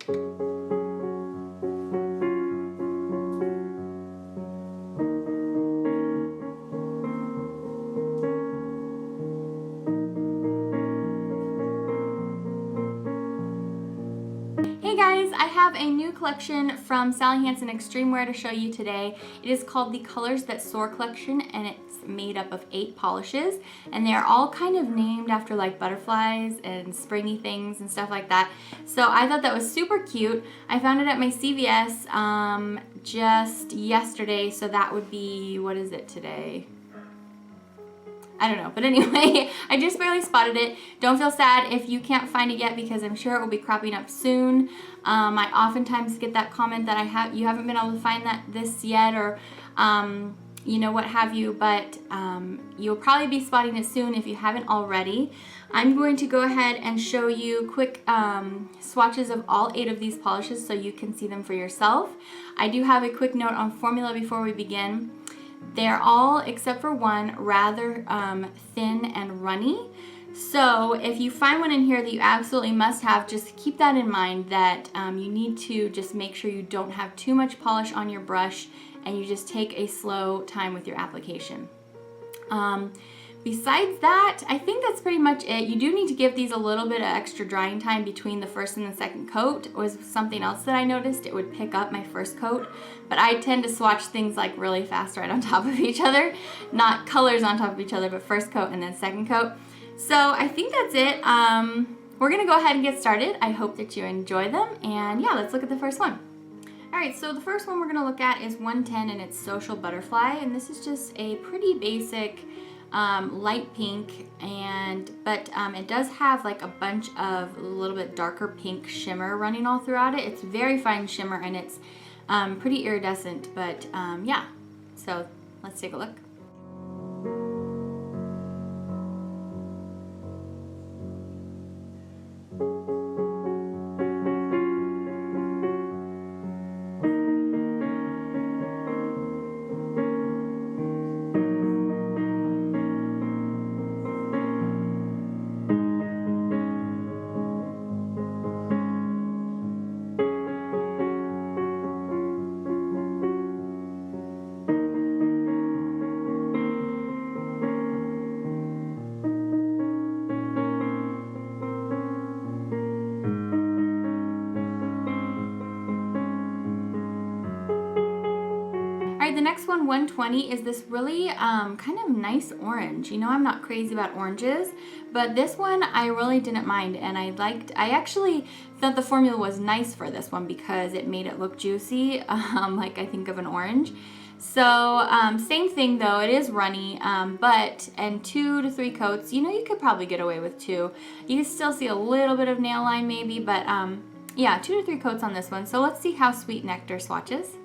Hey guys, I have a new collection from Sally Hansen Xtreme Wear to show you today. It is called the Colors That Soar collection, and it's made up of 8 polishes, and they are all kind of named after like butterflies and springy things and stuff like that. So I thought that was super cute. I found it at my CVS just yesterday, so that would be, what is it today? I don't know, but anyway, I just barely spotted it. Don't feel sad if you can't find it yet, because I'm sure it will be cropping up soon. I oftentimes get that comment that you haven't been able to find this yet, or you know, what have you, but you'll probably be spotting it soon if you haven't already. I'm going to go ahead and show you quick swatches of all 8 of these polishes so you can see them for yourself. I do have a quick note on formula before we begin. They're all, except for one, rather thin and runny. So if you find one in here that you absolutely must have, just keep that in mind, that you need to just make sure you don't have too much polish on your brush, and you just take a slow time with your application. Besides that, I think that's pretty much it. You do need to give these a little bit of extra drying time between the first and the second coat. It was something else that I noticed. It would pick up my first coat, but I tend to swatch things like really fast right on top of each other. Not colors on top of each other, but first coat and then second coat. So I think that's it. We're gonna go ahead and get started. I hope that you enjoy them, and yeah, let's look at the first one. Alright, so the first one we're gonna look at is 110, and it's Social Butterfly, and this is just a pretty basic light pink, but it does have like a bunch of a little bit darker pink shimmer running all throughout it. It's very fine shimmer, and it's pretty iridescent, but yeah, so let's take a look. The next one, 120, is this really kind of nice orange. You know, I'm not crazy about oranges, but this one I really didn't mind, and I actually thought the formula was nice for this one because it made it look juicy, like I think of an orange. So same thing though, it is runny, and 2 to 3 coats, you know, you could probably get away with 2. You can still see a little bit of nail line maybe, but yeah, 2 to 3 coats on this one. So let's see how Sweet Nectar swatches.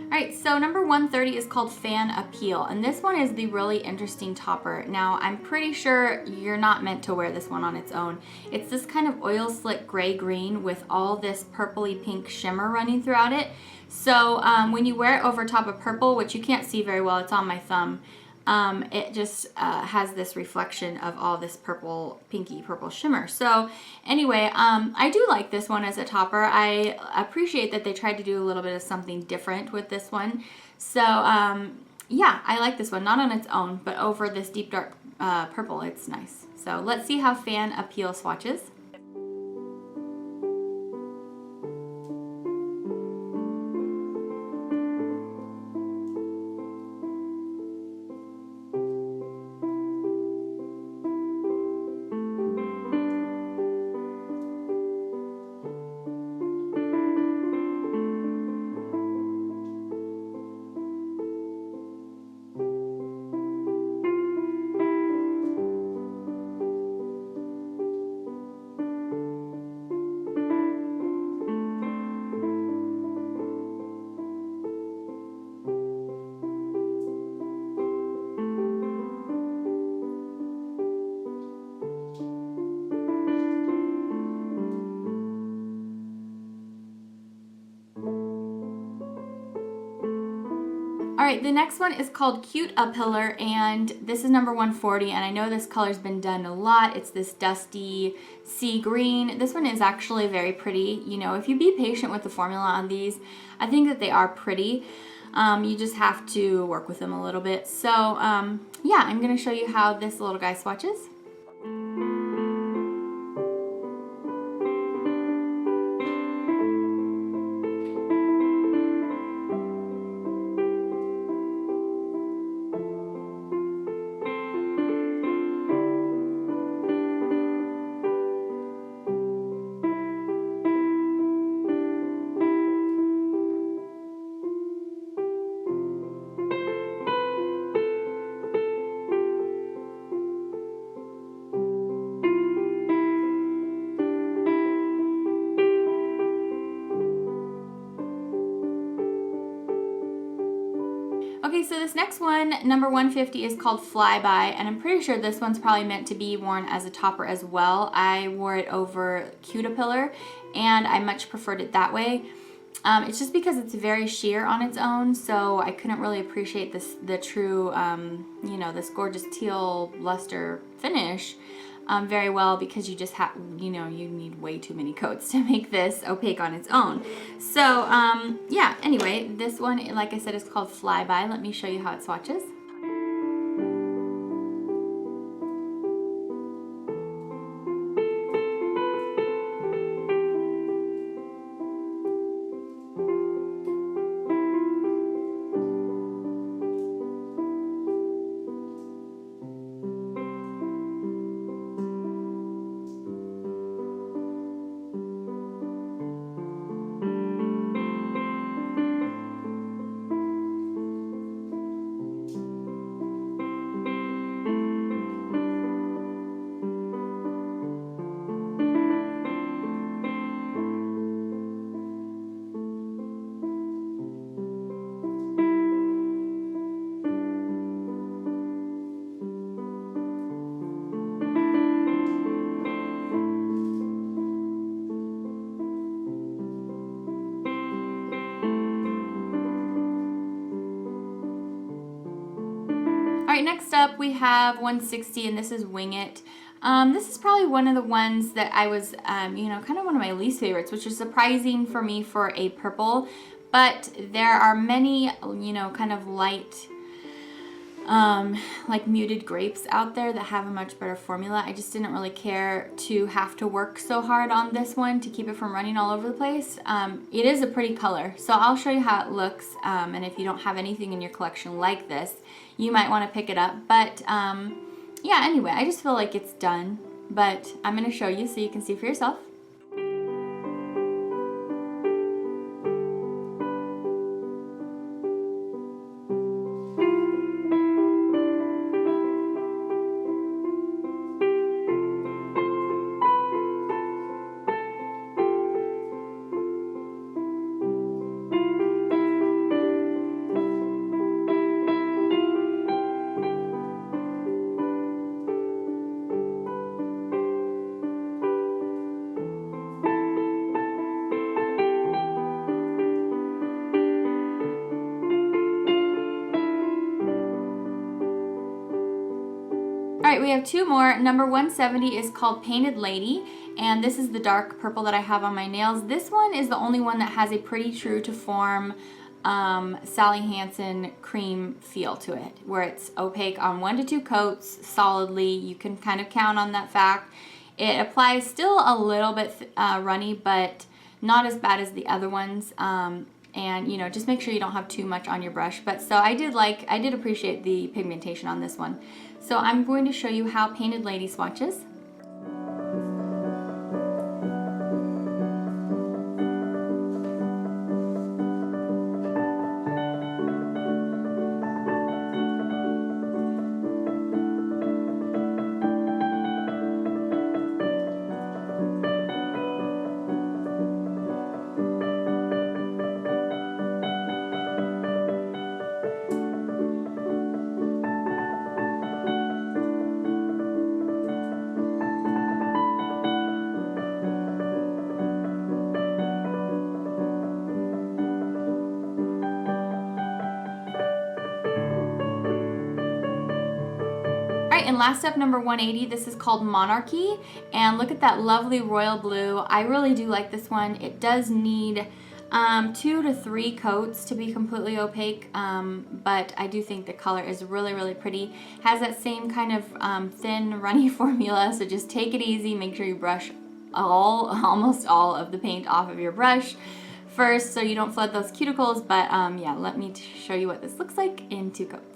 Alright, so number 130 is called Fan Appeal, and this one is the really interesting topper. Now, I'm pretty sure you're not meant to wear this one on its own. It's this kind of oil slick gray-green with all this purpley pink shimmer running throughout it. So when you wear it over top of purple, which you can't see very well, it's on my thumb, it just has this reflection of all this pinky purple shimmer. So anyway, I do like this one as a topper. I appreciate that they tried to do a little bit of something different with this one. So yeah, I like this one, not on its own, but over this deep dark purple, it's nice. So let's see how Fan Appeal swatches. Alright, the next one is called Cuteapillar, and this is number 140, and I know this color's been done a lot. It's this dusty sea green. This one is actually very pretty. You know, if you be patient with the formula on these, I think that they are pretty. You just have to work with them a little bit. So, yeah, I'm going to show you how this little guy swatches. Okay, so this next one, number 150, is called Flyby, and I'm pretty sure this one's probably meant to be worn as a topper as well. I wore it over Cuteapillar, and I much preferred it that way. It's just because it's very sheer on its own, so I couldn't really appreciate the true, you know, this gorgeous teal luster finish very well, because you just have, you know, you need way too many coats to make this opaque on its own. So yeah, anyway, this one, like I said, is called Flyby. Let me show you how it swatches. Alright, next up we have 160, and this is Wing It. This is probably one of the ones that I was, you know, kind of one of my least favorites, which is surprising for me for a purple. But there are many, you know, kind of light, like muted grapes out there that have a much better formula. I just didn't really care to have to work so hard on this one to keep it from running all over the place. It is a pretty color, so I'll show you how it looks, and if you don't have anything in your collection like this, you might want to pick it up. But yeah, anyway, I just feel like it's done, but I'm going to show you so you can see for yourself. Alright, we have two more. Number 170 is called Painted Lady, and this is the dark purple that I have on my nails. This one is the only one that has a pretty true to form Sally Hansen cream feel to it, where it's opaque on 1 to 2 coats solidly. You can kind of count on that fact. It applies still a little bit runny, but not as bad as the other ones. And you know, just make sure you don't have too much on your brush. But so I did appreciate the pigmentation on this one. So I'm going to show you how Painted Lady swatches. right, and last up, number 180, this is called Monarch-y, and look at that lovely royal blue. I really do like this one. It does need 2 to 3 coats to be completely opaque, but I do think the color is really, really pretty. Has that same kind of thin, runny formula, so just take it easy. Make sure you brush almost all of the paint off of your brush first so you don't flood those cuticles, but yeah, let me show you what this looks like in 2 coats.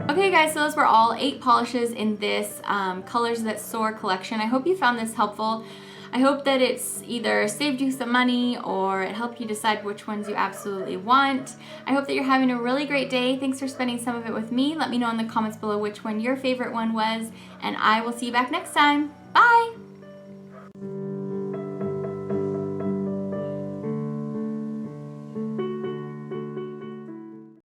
Okay guys, so those were all 8 polishes in this Colors That Soar collection. I hope you found this helpful. I hope that it's either saved you some money or it helped you decide which ones you absolutely want. I hope that you're having a really great day. Thanks for spending some of it with me. Let me know in the comments below which one your favorite one was, and I will see you back next time. Bye!